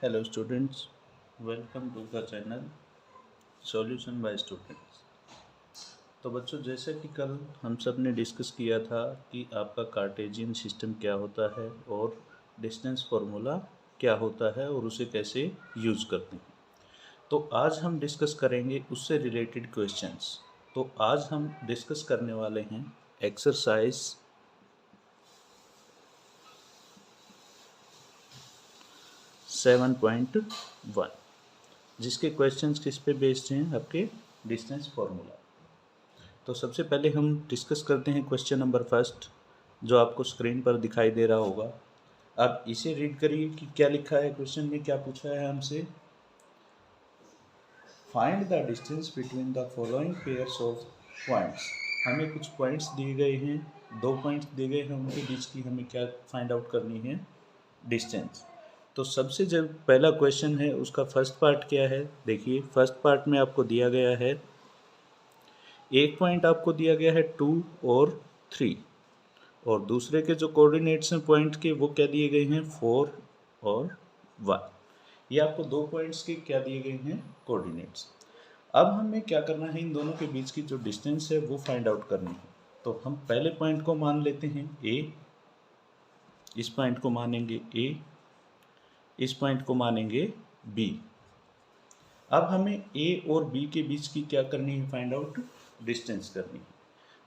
Hello students, welcome to the channel Solution by Students। तो बच्चों, जैसे कि कल हम सब ने डिस्कस किया था कि आपका कार्टेशियन सिस्टम क्या होता है और डिस्टेंस फार्मूला क्या होता है और उसे कैसे यूज़ करते हैं। तो आज हम डिस्कस करेंगे उससे रिलेटेड क्वेश्चंस। तो आज हम डिस्कस करने वाले हैं एक्सरसाइज 7.1, जिसके क्वेश्चंस किस पे बेस्ड हैं, आपके डिस्टेंस फार्मूला। तो सबसे पहले हम डिस्कस करते हैं क्वेश्चन नंबर फर्स्ट, जो आपको स्क्रीन पर दिखाई दे रहा होगा। आप इसे रीड करिए कि क्या लिखा है क्वेश्चन में। क्या पूछा है हमसे? Find the distance between the following pairs of points. हमें कुछ पॉइंट्स दिए गए हैं, दो पॉइंट्स दिए गए हैं, उनके बीच की हमें क्या फाइंड आउट करनी है? डिस्टेंस। तो सबसे जब पहला क्वेश्चन है उसका फर्स्ट पार्ट क्या है, देखिए फर्स्ट पार्ट में आपको दिया गया है, एक पॉइंट आपको दिया गया है 2 और 3, और दूसरे के जो कोऑर्डिनेट्स हैं पॉइंट के वो क्या दिए गए हैं 4 और 1। ये आपको दो पॉइंट्स के क्या दिए गए हैं? कोऑर्डिनेट्स। अब हमें क्या करना है, इन दोनों के बीच की जो डिस्टेंस है वो फाइंड आउट करनी है। तो हम पहले पॉइंट को मान लेते हैं ए, इस पॉइंट को मानेंगे ए, इस पॉइंट को मानेंगे बी। अब हमें ए और बी के बीच की क्या करनी है? फाइंड आउट डिस्टेंस करनी है।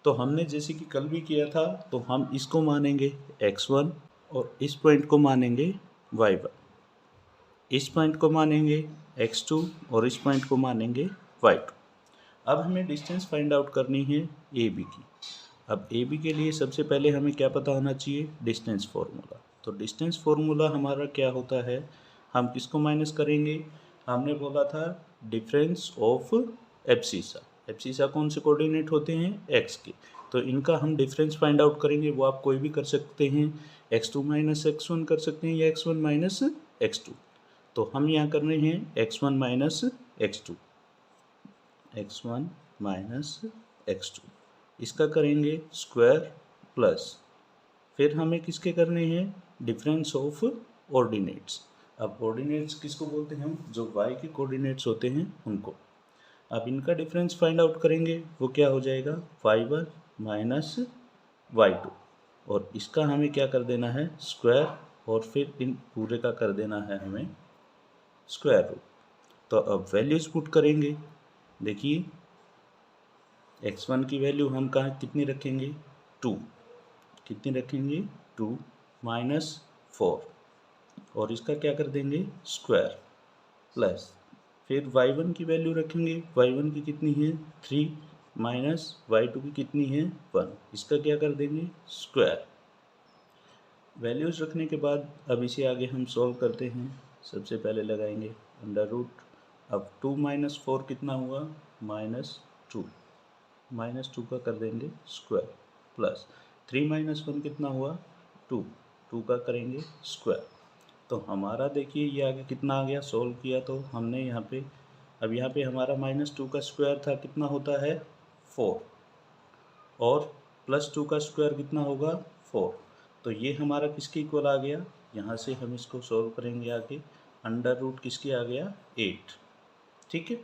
तो हमने जैसे कि कल भी किया था, तो हम इसको मानेंगे x1 और इस पॉइंट को मानेंगे y1, इस पॉइंट को मानेंगे x2 और इस पॉइंट को मानेंगे y2। अब हमें डिस्टेंस फाइंड आउट करनी है ए बी की। अब ए बी के लिए सबसे पहले हमें क्या पता होना चाहिए? Distance formula. तो डिस्टेंस फार्मूला हमारा क्या होता है? हम किसको माइनस करेंगे? हमने बोला था डिफरेंस ऑफ एब्सिसा। एब्सिसा कौन से कोऑर्डिनेट होते हैं? एक्स के। तो इनका हम डिफरेंस फाइंड आउट करेंगे। वो आप कोई भी कर सकते हैं, x2 माइनस x1 कर सकते हैं या x1 माइनस x2। तो हम यहाँ कर रहे हैं x1 minus x2, x1 minus x2, इसका करेंगे स्क्वायर प्लस, फिर हमें किसके करने हैं? Difference of ordinates. अब ऑर्डिनेट्स किसको बोलते हैं हम? जो y के कोऑर्डिनेट्स होते हैं उनको। अब इनका डिफरेंस फाइंड आउट करेंगे, वो क्या हो जाएगा? y1 माइनस y2, और इसका हमें क्या कर देना है? स्क्वायर, और फिर इन पूरे का कर देना है हमें स्क्वायर रूट। तो अब वैल्यूज पुट करेंगे। देखिए x1 की वैल्यू हम कहाँ कितनी रखेंगे? 2। कितनी रखेंगे? 2 माइनस 4, और इसका क्या कर देंगे? स्क्वायर प्लस, फिर y1 की वैल्यू रखेंगे। y1 की कितनी है? 3 माइनस y2 की कितनी है? 1, इसका क्या कर देंगे? स्क्वायर। वैल्यूज रखने के बाद अब इसे आगे हम सॉल्व करते हैं। सबसे पहले लगाएंगे अंडर रूट। अब 2 माइनस 4 कितना हुआ? -2, -2 का कर देंगे स्क्वायर प्लस 3 माइनस 1 कितना हुआ? 2, 2 का करेंगे स्क्वायर। तो हमारा देखिए ये आगे कितना आ गया? सॉल्व किया तो हमने यहाँ पे, अब यहाँ पे हमारा -2 का स्क्वायर था, कितना होता है? 4, और +2 का स्क्वायर कितना होगा? 4। तो ये हमारा किसके इक्वल आ गया? यहाँ से हम इसको सॉल्व करेंगे आगे, अंडर रूट किसके आ गया? 8। ठीक है,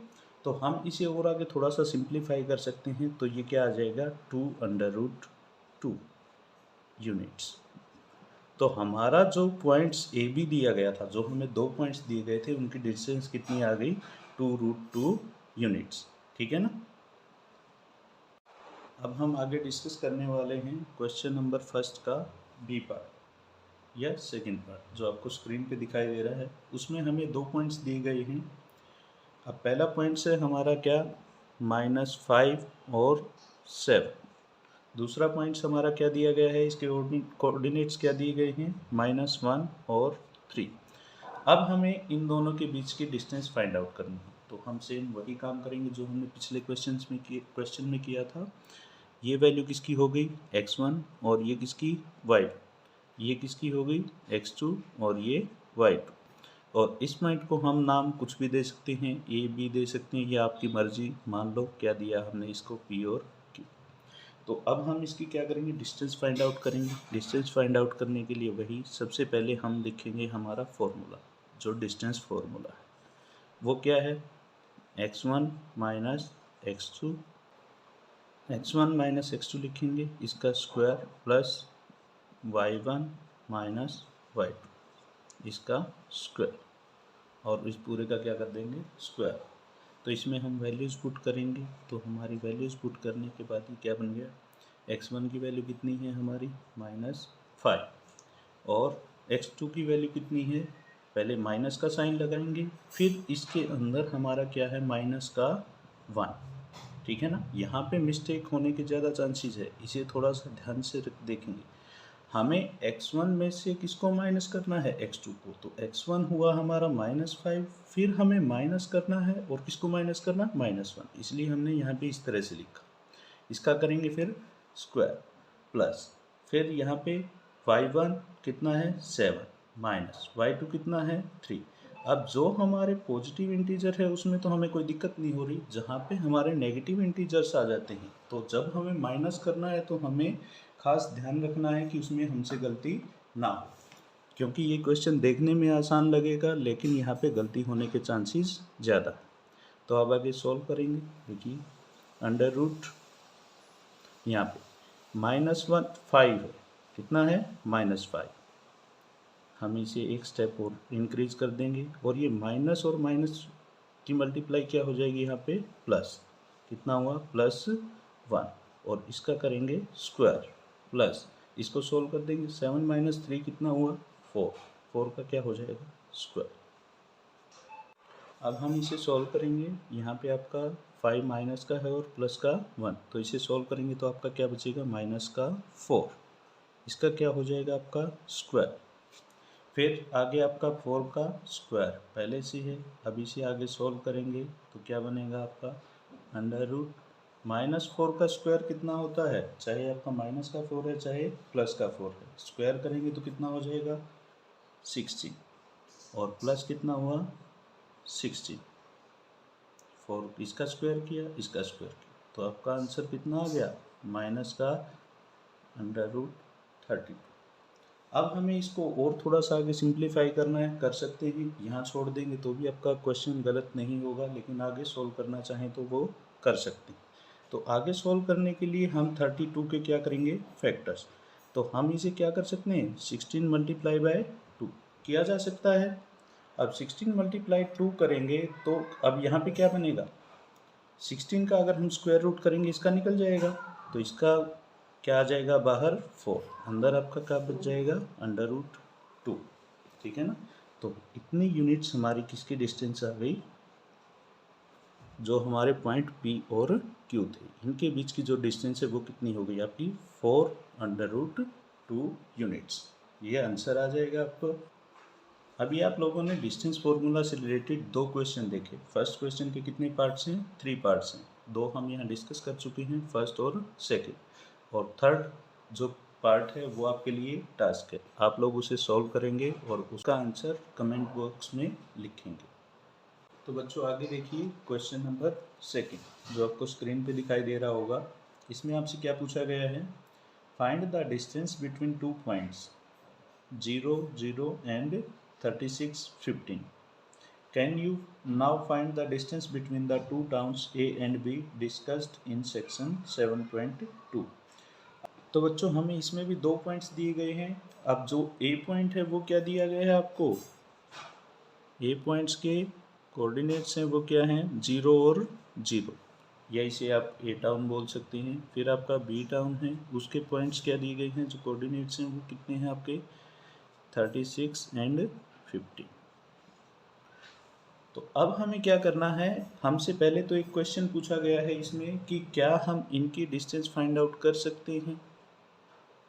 तो हम इसे और आगे थोड़ा सा सिंप्लीफाई कर सकते हैं। तो ये क्या आ जाएगा? 2√2 यूनिट्स। तो हमारा जो पॉइंट्स ए बी दिया गया था, जो हमें दो पॉइंट्स दिए गए थे, उनकी डिस्टेंस कितनी आ गई? 2√2 यूनिट्स। ठीक है ना। अब हम आगे डिस्कस करने वाले हैं क्वेश्चन नंबर फर्स्ट का बी पार्ट या सेकंड पार्ट, जो आपको स्क्रीन पे दिखाई दे रहा है। उसमें हमें दो पॉइंट्स दिए गए हैं। अब पहला पॉइंट्स है हमारा क्या? -5 और 7। दूसरा पॉइंट्स हमारा क्या दिया गया है? इसके कोऑर्डिनेट्स क्या दिए गए हैं? -1 और 3। अब हमें इन दोनों के बीच की डिस्टेंस फाइंड आउट करनी है। तो हम सेम वही काम करेंगे जो हमने पिछले क्वेश्चन में किया था। ये वैल्यू किसकी हो गई? x1, और ये किसकी? y1। ये किसकी हो गई? x2, और ये y2। और इस पॉइंट को हम नाम कुछ भी दे सकते हैं, ए बी दे सकते हैं, ये आपकी मर्जी। मान लो क्या दिया हमने इसको, p और q। तो अब हम इसकी क्या करेंगे? डिस्टेंस फाइंड आउट करेंगे। डिस्टेंस फाइंड आउट करने के लिए वही सबसे पहले हम लिखेंगे हमारा फॉर्मूला, जो डिस्टेंस फॉर्मूला है वो क्या है, x1 minus x2, x1 minus x2 लिखेंगे इसका square plus y1 minus y2 इसका स्क्वायर, और इस पूरे का क्या कर देंगे स्क्वायर। तो इसमें हम वैल्यूज़ पुट करेंगे, तो हमारी वैल्यूज़ पुट करने के बाद ये क्या बन गया, x1 की वैल्यू कितनी है हमारी -5, और x2 की वैल्यू कितनी है, पहले माइनस का साइन लगाएंगे, फिर इसके अंदर हमारा क्या है माइनस का 1, ठीक है ना। यहाँ पे मिस्टेक होने के ज़्यादा चांसेस है, इसे थोड़ा सा ध्यान से देखेंगे। हमें x1 में से किसको माइनस करना है, x2 को, तो x1 हुआ हमारा -5, फिर हमें माइनस करना है और किसको माइनस करना, -1, इसलिए हमने यहाँ पे इस तरह से लिखा। इसका करेंगे फिर स्क्वायर प्लस, फिर यहाँ पे y1 कितना है 7 माइनस y2 कितना है 3। अब जो हमारे पॉजिटिव इंटीजर है उसमें तो हमें कोई दिक्कत नहीं हो रही, जहाँ पे हमारे नेगेटिव इंटीजर्स आ जाते हैं तो जब हमें माइनस करना है तो हमें खास ध्यान रखना है कि उसमें हमसे गलती ना हो, क्योंकि ये क्वेश्चन देखने में आसान लगेगा लेकिन यहाँ पे गलती होने के चांसेस ज़्यादा है। तो अब आगे सॉल्व करेंगे, देखिए अंडर रूट यहाँ पे -5 है, कितना है -5, हम इसे एक स्टेप और इंक्रीज कर देंगे और ये माइनस और माइनस की मल्टीप्लाई क्या हो जाएगी यहाँ पे प्लस, कितना हुआ +1, और इसका करेंगे स्क्वायर प्लस, इसको सोल्व कर देंगे, 7 - 3 कितना हुआ 4 का क्या हो जाएगा स्क्वायर। अब हम इसे सॉल्व करेंगे, यहाँ पे आपका 5 माइनस का है और प्लस का 1, तो इसे सॉल्व करेंगे तो आपका क्या बचेगा -4, इसका क्या हो जाएगा आपका स्क्वायर। फिर आगे आपका 4 का स्क्वायर पहले से है, अब इसे आगे सॉल्व करेंगे तो क्या बनेगा आपका अंडर रूट -4 का स्क्वायर कितना होता है, चाहे आपका माइनस का 4 है चाहे प्लस का 4 है, स्क्वायर करेंगे तो कितना हो जाएगा 16, और प्लस कितना हुआ 16, 4 इसका स्क्वायर किया इसका स्क्वायर किया, तो आपका आंसर कितना आ गया माइनस का √32। अब हमें इसको और थोड़ा सा आगे सिंप्लीफाई करना है, कर सकते हैं, यहाँ छोड़ देंगे तो भी आपका क्वेश्चन गलत नहीं होगा, लेकिन आगे सोल्व करना चाहें तो वो कर सकते हैं। तो आगे सोल्व करने के लिए हम 32 के क्या करेंगे फैक्टर्स, तो हम इसे क्या कर सकते हैं 16 × 2 किया जा सकता है। अब 16 × 2 करेंगे तो अब यहाँ पे क्या बनेगा, 16 का अगर हम स्क्वायर रूट करेंगे इसका निकल जाएगा, तो इसका क्या आ जाएगा बाहर 4, अंदर आपका क्या बच जाएगा √2, ठीक है ना। तो इतनी यूनिट्स हमारी किसकी डिस्टेंस आ गई, जो हमारे पॉइंट P और Q थे इनके बीच की जो डिस्टेंस है वो कितनी हो गई आपकी 4√2 यूनिट्स, ये आंसर आ जाएगा आपको। अभी आप लोगों ने डिस्टेंस फार्मूला से रिलेटेड 2 क्वेश्चन देखे, फर्स्ट क्वेश्चन के कितने पार्ट्स हैं 3 पार्ट्स हैं, 2 हम यहाँ डिस्कस कर चुके हैं, फर्स्ट और सेकेंड, और थर्ड जो पार्ट है वो आपके लिए टास्क है, आप लोग उसे सॉल्व करेंगे और उसका आंसर कमेंट बॉक्स में लिखेंगे। तो बच्चों आगे देखिए क्वेश्चन नंबर सेकेंड जो आपको स्क्रीन पे दिखाई दे रहा होगा, इसमें आपसे क्या पूछा गया है, find the distance between 2 points 0, 0 and 36, 15. Can you now find the distance between the two towns A and B discussed in section 7.2. तो बच्चों हमें इसमें भी 2 पॉइंट्स दिए गए हैं। अब जो A पॉइंट है वो क्या दिया गया है आपको, A पॉइंट्स के कोऑर्डिनेट्स हैं वो क्या हैं 0 और 0, या इसे आप A टाउन बोल सकते हैं। फिर आपका B टाउन है, उसके पॉइंट्स क्या दिए गए हैं, जो कोऑर्डिनेट्स हैं वो कितने हैं आपके 36 एंड 15। तो अब हमें क्या करना है, हमसे पहले तो एक क्वेश्चन पूछा गया है इसमें कि क्या हम इनकी डिस्टेंस फाइंड आउट कर सकते हैं,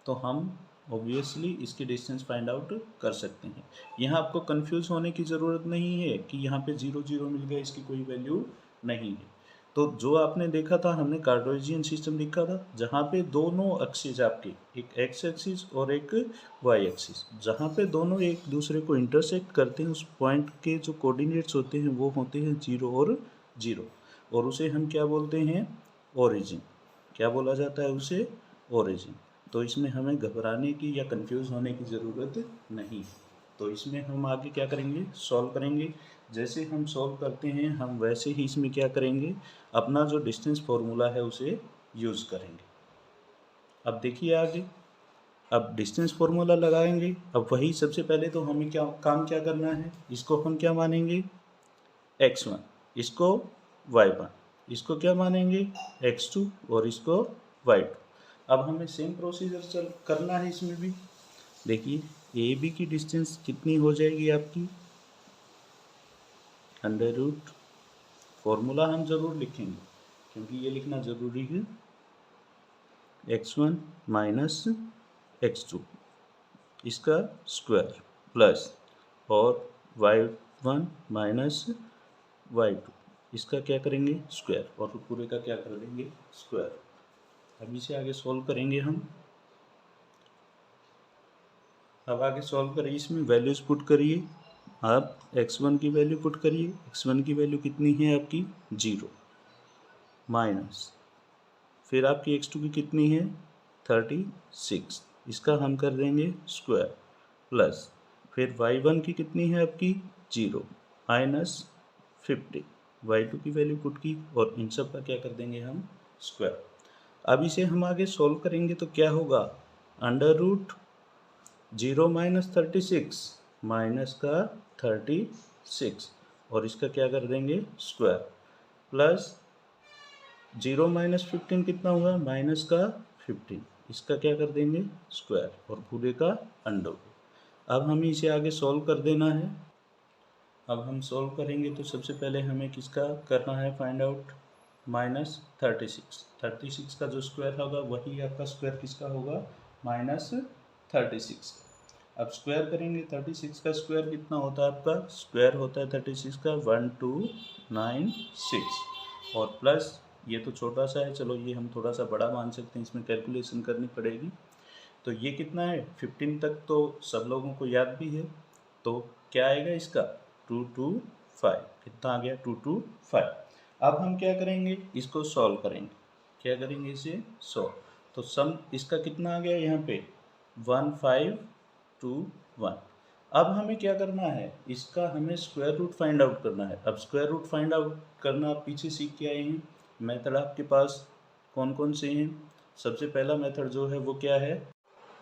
तो हम ऑब्वियसली इसकी डिस्टेंस फाइंड आउट कर सकते हैं। यहाँ आपको कंफ्यूज होने की ज़रूरत नहीं है कि यहाँ पे 0, 0 मिल गया, इसकी कोई वैल्यू नहीं है। तो जो आपने देखा था हमने कार्टेशियन सिस्टम लिखा था, जहाँ पे दोनों एक्सिस आपके, एक एक्स एक्सिस और एक वाई एक्सिस, जहाँ पे दोनों एक दूसरे को इंटरसेक्ट करते हैं, उस पॉइंट के जो कोऑर्डिनेट्स होते हैं वो होते हैं 0 और 0, और उसे हम क्या बोलते हैं ओरिजिन, क्या बोला जाता है उसे ओरिजिन। तो इसमें हमें घबराने की या कंफ्यूज होने की ज़रूरत नहीं है। तो इसमें हम आगे क्या करेंगे, सॉल्व करेंगे। जैसे हम सॉल्व करते हैं हम वैसे ही इसमें क्या करेंगे, अपना जो डिस्टेंस फॉर्मूला है उसे यूज़ करेंगे। अब देखिए आगे, अब डिस्टेंस फॉर्मूला लगाएंगे। अब वही सबसे पहले तो हमें क्या करना है, इसको हम क्या मानेंगे x1, इसको y1, इसको क्या मानेंगे x2 और इसको y2। अब हमें सेम प्रोसीजर करना है इसमें भी। देखिए ए बी की डिस्टेंस कितनी हो जाएगी आपकी, अंडर रूट, फॉर्मूला हम जरूर लिखेंगे क्योंकि ये लिखना जरूरी है, x1 माइनस x2 इसका स्क्वायर प्लस और y1 माइनस y2 इसका क्या करेंगे स्क्वायर और पूरे का क्या कर देंगे स्क्वायर। अब इसे आगे सॉल्व करेंगे हम। अब आगे सॉल्व करिए, इसमें वैल्यूज पुट करिए। आप x1 की वैल्यू पुट करिए, x1 की वैल्यू कितनी है आपकी 0 माइनस, फिर आपकी x2 की कितनी है 36, इसका हम कर देंगे स्क्वायर प्लस, फिर y1 की कितनी है आपकी 0 माइनस 50, y2 की वैल्यू पुट की और इन सब का क्या कर देंगे हम स्क्वायर। अब इसे हम आगे सॉल्व करेंगे तो क्या होगा, अंडर रूट 0 माइनस 36 माइनस का 36 और इसका क्या कर देंगे स्क्वायर प्लस 0 माइनस 15 कितना हुआ माइनस का 15, इसका क्या कर देंगे स्क्वायर और पूरे का अंडर। अब हमें इसे आगे सॉल्व कर देना है। अब हम सॉल्व करेंगे तो सबसे पहले हमें किसका करना है फाइंड आउट, माइनस 36 का जो स्क्वायर होगा वही आपका स्क्वायर किसका होगा माइनस 36। अब स्क्वायर करेंगे 36 का स्क्वायर कितना होता है आपका, स्क्वायर होता है 36 का 1296 और प्लस ये तो छोटा सा है, चलो ये हम थोड़ा सा बड़ा मान सकते हैं, इसमें कैलकुलेशन करनी पड़ेगी। तो ये कितना है 15 तक तो सब लोगों को याद भी है, तो क्या आएगा इसका 225, कितना आ गया 225। अब हम क्या करेंगे इसको सॉल्व करेंगे, क्या करेंगे इसे सॉल्व, तो सम इसका कितना आ गया यहाँ पे 1521। अब हमें क्या करना है, इसका हमें स्क्वायर रूट फाइंड आउट करना है। अब स्क्वायर रूट फाइंड आउट करना आप पीछे सीख के आए हैं, मेथड आपके पास कौन कौन से हैं। सबसे पहला मेथड जो है वो क्या है,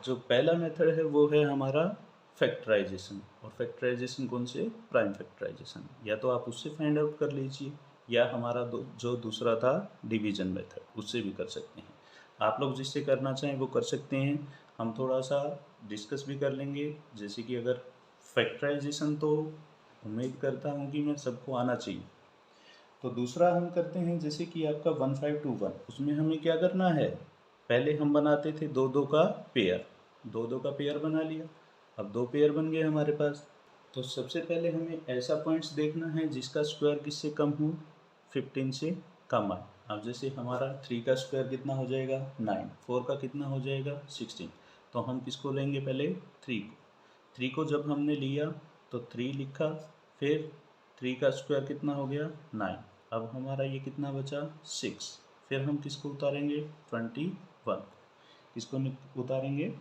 जो पहला मेथड है वो है हमारा फैक्टराइजेशन, और फैक्टराइजेशन कौन से प्राइम फैक्टराइजेशन, या तो आप उससे फाइंड आउट कर लीजिए या हमारा जो दूसरा था डिवीजन मेथड उससे भी कर सकते हैं। आप लोग जिससे करना चाहें वो कर सकते हैं, हम थोड़ा सा डिस्कस भी कर लेंगे। जैसे कि अगर फैक्टराइजेशन तो उम्मीद करता हूँ कि मैं सबको आना चाहिए, तो दूसरा हम करते हैं जैसे कि आपका 1521, उसमें हमें क्या करना है, पहले हम बनाते थे दो दो का पेयर, दो दो का पेयर बना लिया, अब दो पेयर बन गए हमारे पास। तो सबसे पहले हमें ऐसा पॉइंट्स देखना है जिसका स्क्वायर किससे कम हो 15 से कम आए। अब जैसे हमारा 3 का स्क्वायर कितना हो जाएगा 9, 4 का कितना हो जाएगा 16, तो हम किसको लेंगे पहले 3 को, 3 को जब हमने लिया तो 3 लिखा, फिर 3 का स्क्वायर कितना हो गया 9, अब हमारा ये कितना बचा 6, फिर हम किसको उतारेंगे 21, किसको उतारेंगे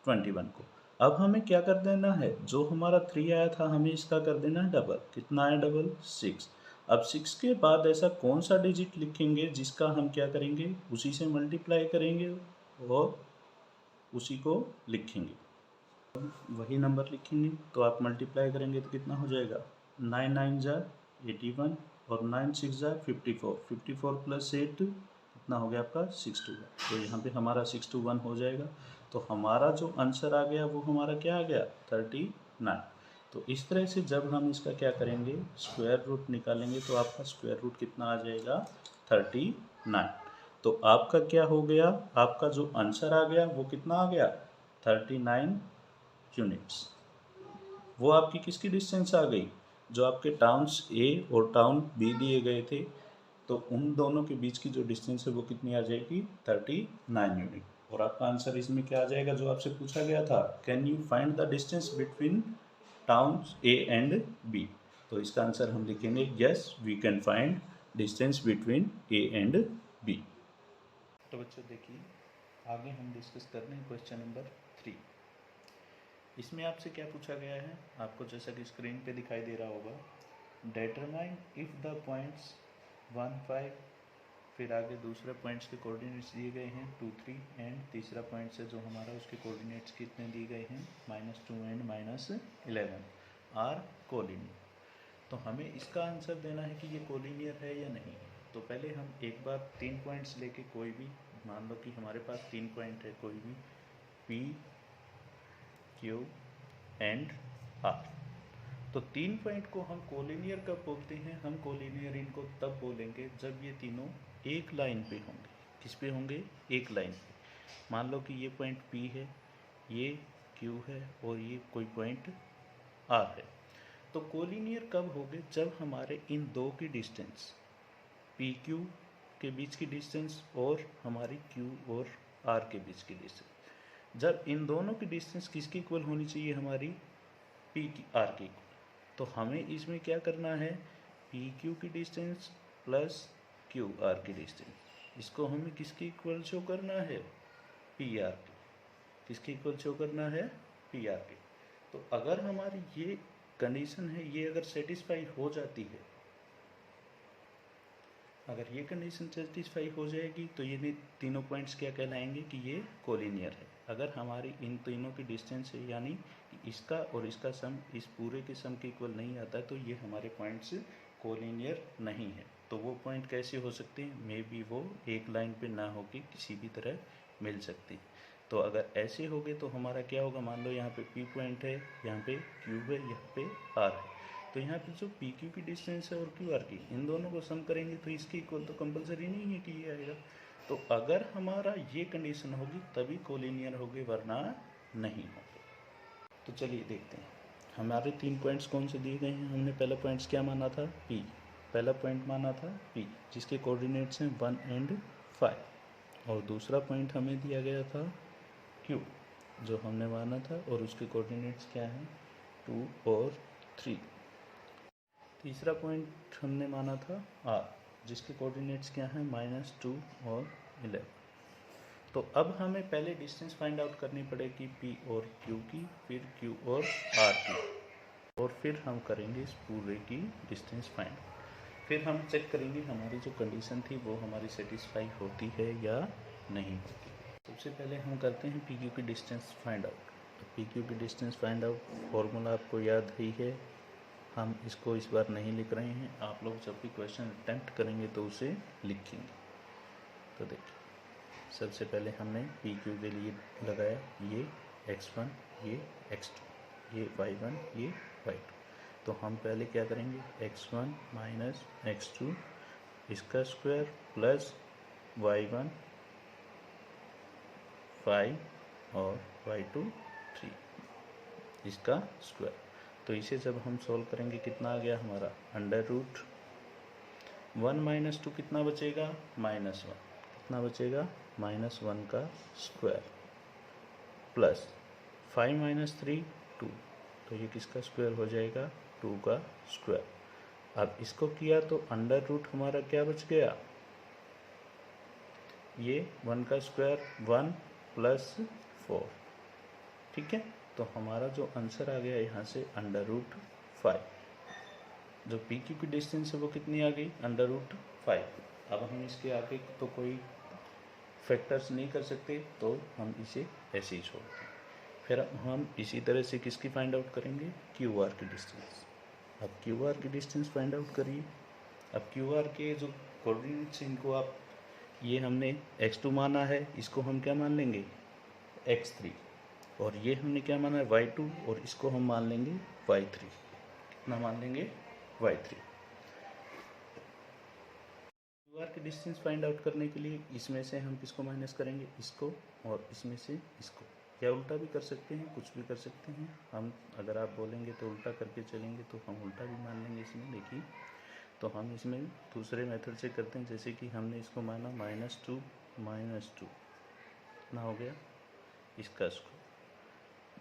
21 को। अब हमें क्या कर देना है, जो हमारा 3 आया था हमें इसका कर देना है डबल, कितना आया डबल 6। अब 6 के बाद ऐसा कौन सा डिजिट लिखेंगे जिसका हम क्या करेंगे उसी से मल्टीप्लाई करेंगे और उसी को लिखेंगे, वही नंबर लिखेंगे। तो आप मल्टीप्लाई करेंगे तो कितना हो जाएगा 9 9 जा 81 और 9 6 जा 54, 54 प्लस 8 कितना हो गया आपका 61, तो यहाँ पे हमारा 61 हो जाएगा। तो हमारा जो आंसर आ गया वो हमारा क्या आ गया 39। तो इस तरह से जब हम इसका क्या करेंगे स्क्वायर रूट निकालेंगे तो आपका स्क्वायर रूट कितना आ जाएगा 39। तो आपका क्या हो गया, आपका जो आंसर आ गया वो कितना आ गया 39 यूनिट्स। वो आपकी किसकी डिस्टेंस आ गई, जो आपके टाउन्स ए और टाउन बी दिए गए थे, तो उन दोनों के बीच की जो डिस्टेंस है वो कितनी आ जाएगी 39 यूनिट। और आपका आंसर इसमें क्या आ जाएगा जो आपसे पूछा गया था, can you find the distance between towns A and B, तो इसका आंसर हम लिखेंगे yes we can find distance between A and B. तो बच्चों देखिए आगे हम डिस्कस कर रहे हैं क्वेश्चन नंबर 3। इसमें आपसे क्या पूछा गया है, आपको जैसा कि स्क्रीन पे दिखाई दे रहा होगा, डिटरमाइन इफ़ द पॉइंट्स 1 5, फिर आगे दूसरे पॉइंट्स के कोऑर्डिनेट्स दिए गए हैं 2 3, एंड तीसरा पॉइंट से जो हमारा उसके कोऑर्डिनेट्स कितने दिए गए हैं -2 एंड -11 आर कोलिनियर। तो हमें इसका आंसर देना है कि ये कोलिनियर है या नहीं। तो पहले हम एक बार 3 पॉइंट्स लेके, कोई भी मान लो कि हमारे पास 3 पॉइंट है, कोई भी P Q एंड R। तो 3 पॉइंट को हम कोलिनियर कब बोलते हैं, हम कोलिनियर इनको तब बोलेंगे जब ये तीनों एक लाइन पे होंगे। किस पे होंगे, एक लाइन पे। मान लो कि ये पॉइंट P है, ये Q है और ये कोई पॉइंट R है। तो कोलिनियर कब होंगे, जब हमारे इन दो की डिस्टेंस पी क्यू के बीच की डिस्टेंस और हमारी Q और R के बीच की डिस्टेंस, जब इन दोनों की डिस्टेंस किसकी इक्वल होनी चाहिए, हमारी P की R की इक्वल। तो हमें इसमें क्या करना है, पी क्यू की डिस्टेंस प्लस क्यू आर की डिस्टेंस, इसको हमें किसकी इक्वल शो करना है, पी आर की। किसकी इक्वल शो करना है, पी आर की। तो अगर हमारी ये कंडीशन है, ये अगर सेटिस्फाई हो जाती है, अगर ये कंडीशन सेटिस्फाई हो जाएगी तो ये तीनों पॉइंट्स क्या कहलाएंगे कि ये कोलिनियर है। अगर हमारी इन तीनों की डिस्टेंस है, यानी इसका और इसका सम इस पूरे के सम के इक्वल नहीं आता, तो ये हमारे पॉइंट्स कोलिनियर नहीं है। तो वो पॉइंट कैसे हो सकते हैं, मे बी वो एक लाइन पे ना होके किसी भी तरह मिल सकते हैं। तो अगर ऐसे हो गए तो हमारा क्या होगा, मान लो यहाँ पे P पॉइंट है, यहाँ पे Q है, यहाँ पे R है। तो यहाँ पे जो पी क्यू की डिस्टेंस है और क्यू आर की, इन दोनों को सम करेंगे तो इसके इक्वल तो कंपलसरी नहीं है कि ये आएगा। तो अगर हमारा ये कंडीशन होगी तभी कोलिनियर होगी, वरना नहीं होगी। तो चलिए देखते हैं हमारे 3 पॉइंट्स कौन से दिए गए हैं। हमने पहला पॉइंट्स क्या माना था, P। पहला पॉइंट माना था P जिसके कोऑर्डिनेट्स हैं 1 एंड 5, और दूसरा पॉइंट हमें दिया गया था Q जो हमने माना था, और उसके कोऑर्डिनेट्स क्या हैं 2 और 3। तीसरा पॉइंट हमने माना था R जिसके कोऑर्डिनेट्स क्या हैं -2 और 11। तो अब हमें पहले डिस्टेंस फाइंड आउट करनी पड़ेगी P और Q की, फिर Q और R की, और फिर हम करेंगे इस पूरे की डिस्टेंस फाइंड। फिर हम चेक करेंगे हमारी जो कंडीशन थी वो हमारी सेटिस्फाई होती है या नहीं होती। सबसे पहले हम करते हैं पी क्यू की distance find out. P Q की डिस्टेंस फाइंड आउट फॉर्मूला आपको याद ही है, हम इसको इस बार नहीं लिख रहे हैं, आप लोग जब भी क्वेश्चन अटेम्प्ट करेंगे तो उसे लिखेंगे। तो देखिए सबसे पहले हमने पी क्यू के लिए लगाया ये x1, ये x2, ये y1, ये y2। तो हम पहले क्या करेंगे, x1 माइनस x2 इसका स्क्वायर प्लस y1 5 और y2 3 इसका स्क्वायर। तो इसे जब हम सॉल्व करेंगे कितना आ गया हमारा, √1 माइनस 2 कितना बचेगा, -1। कितना बचेगा, -1 का स्क्वायर प्लस 5 माइनस 3 2। तो ये किसका स्क्वायर हो जाएगा, 2 का स्क्वायर। अब इसको किया तो √ हमारा क्या बच गया, ये 1 का स्क्वायर 1 + 4। ठीक है, तो हमारा जो आंसर आ गया यहाँ से √5। जो पी क्यू की डिस्टेंस है वो कितनी आ गई, √5। अब हम इसके आगे तो कोई फैक्टर्स नहीं कर सकते, तो हम इसे ऐसे ही छोड़ते हैं। फिर हम इसी तरह से किसकी फाइंड आउट करेंगे, क्यू आर की डिस्टेंस। अब क्यू आर की डिस्टेंस फाइंड आउट करिए। अब क्यू आर के जो कोऑर्डिनेट्स इनको आप, ये हमने x2 माना है, इसको हम क्या मान लेंगे, x3, और ये हमने क्या माना है y2, और इसको हम मान लेंगे y3। कितना मान लेंगे, y3। क्यू आर की डिस्टेंस फाइंड आउट करने के लिए इसमें से हम किसको माइनस करेंगे, इसको, और इसमें से इसको, या उल्टा भी कर सकते हैं, कुछ भी कर सकते हैं। हम अगर आप बोलेंगे तो उल्टा करके चलेंगे तो हम उल्टा भी मान लेंगे इसमें। देखिए तो हम इसमें दूसरे मेथड से करते हैं, जैसे कि हमने इसको माना -2 कितना हो गया, इसका स्क्वायर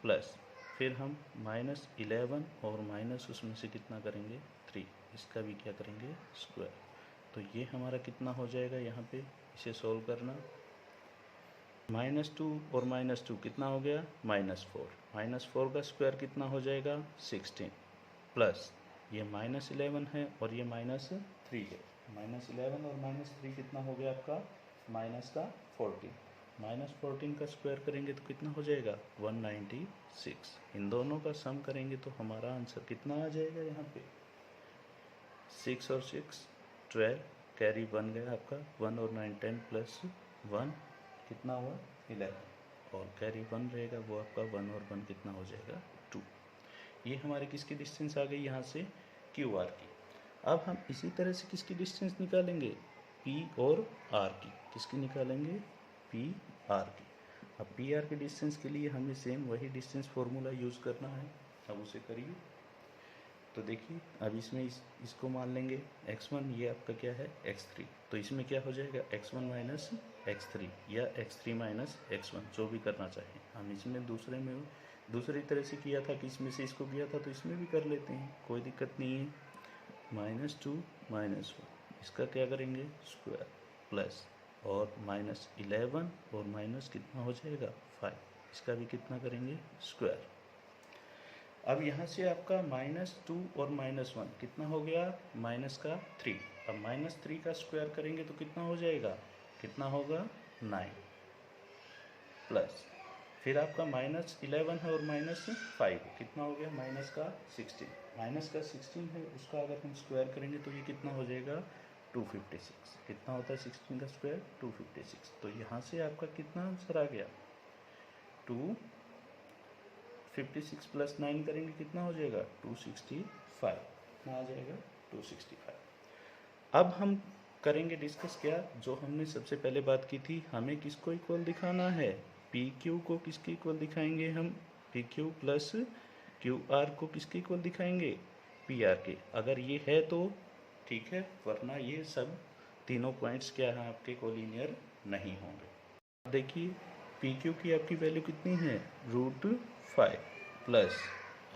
प्लस, फिर हम -11 और माइनस उसमें से कितना करेंगे 3, इसका भी क्या करेंगे स्क्वायर। तो ये हमारा कितना हो जाएगा, यहाँ पे इसे सोल्व करना -2 और -2 कितना हो गया, -4। -4 का स्क्वायर कितना हो जाएगा, 16, प्लस ये -11 है और ये -3 है। -11 और -3 कितना हो गया आपका, -14। -14 का स्क्वायर करेंगे तो कितना हो जाएगा, 196। इन दोनों का सम करेंगे तो हमारा आंसर कितना आ जाएगा, यहाँ पे 6 और 6 12, कैरी 1 गया आपका, 1 और 9 10 प्लस 1 कितना हुआ, 11, और कैरी 1 रहेगा, वो आपका 1 और 1 कितना हो जाएगा, 2। ये हमारे किसकी डिस्टेंस आ गई यहाँ से, क्यू आर की। अब हम इसी तरह से किसकी डिस्टेंस निकालेंगे, पी और आर की। किसकी निकालेंगे, पी आर की। अब पी आर की डिस्टेंस के लिए हमें सेम वही डिस्टेंस फॉर्मूला यूज़ करना है। अब उसे करिए। तो देखिए, अब इसमें इसको मान लेंगे x1, ये आपका क्या है, x3। तो इसमें क्या हो जाएगा, x1 माइनस x3 या x3 माइनस x1, जो भी करना चाहें। हम इसमें दूसरी तरह से किया था कि इसमें से इसको किया था, तो इसमें भी कर लेते हैं, कोई दिक्कत नहीं है। -2 -1, इसका क्या करेंगे, स्क्वायर, प्लस और -11 और माइनस कितना हो जाएगा, 5, इसका भी कितना करेंगे, स्क्वायर। अब यहाँ से आपका -2 और -1 कितना हो गया, -3। अब -3 का स्क्वायर करेंगे तो कितना हो जाएगा, कितना होगा, 9, प्लस फिर आपका -11 है और -5 कितना हो गया, -16 है, उसका अगर हम स्क्वायर करेंगे तो ये कितना हो जाएगा, 256। कितना होता है 16 का स्क्वायर, 256। तो यहाँ से आपका कितना आंसर आ गया, 256 प्लस 9 करेंगे कितना हो जाएगा, 265। कितना आ जाएगा, 265। अब हम करेंगे डिस्कस क्या, जो हमने सबसे पहले बात की थी, हमें किसको इक्वल दिखाना है, पी क्यू को किसके इक्वल दिखाएंगे हम, P Q plus Q R को किसके इक्वल दिखाएंगे, पी आर के। अगर ये है तो ठीक है, वरना ये सब तीनों पॉइंट्स क्या हैं, आपके कोलिनियर नहीं होंगे। देखिए, पी क्यू की आपकी वैल्यू कितनी है, √5 प्लस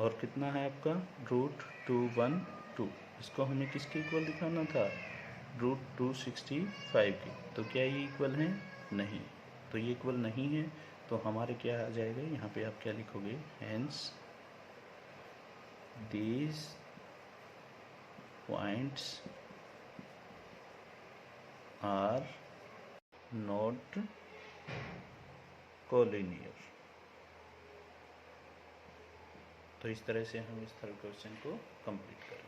और कितना है आपका, √212। इसको हमें किसके इक्वल दिखाना था, √265 की। तो क्या ये इक्वल हैं, नहीं। तो ये इक्वल नहीं है, तो हमारे क्या आ जाएगा, यहाँ पे आप क्या लिखोगे, hence these points are not collinear. तो इस तरह से हम इस थर्ड क्वेश्चन को कंप्लीट करें।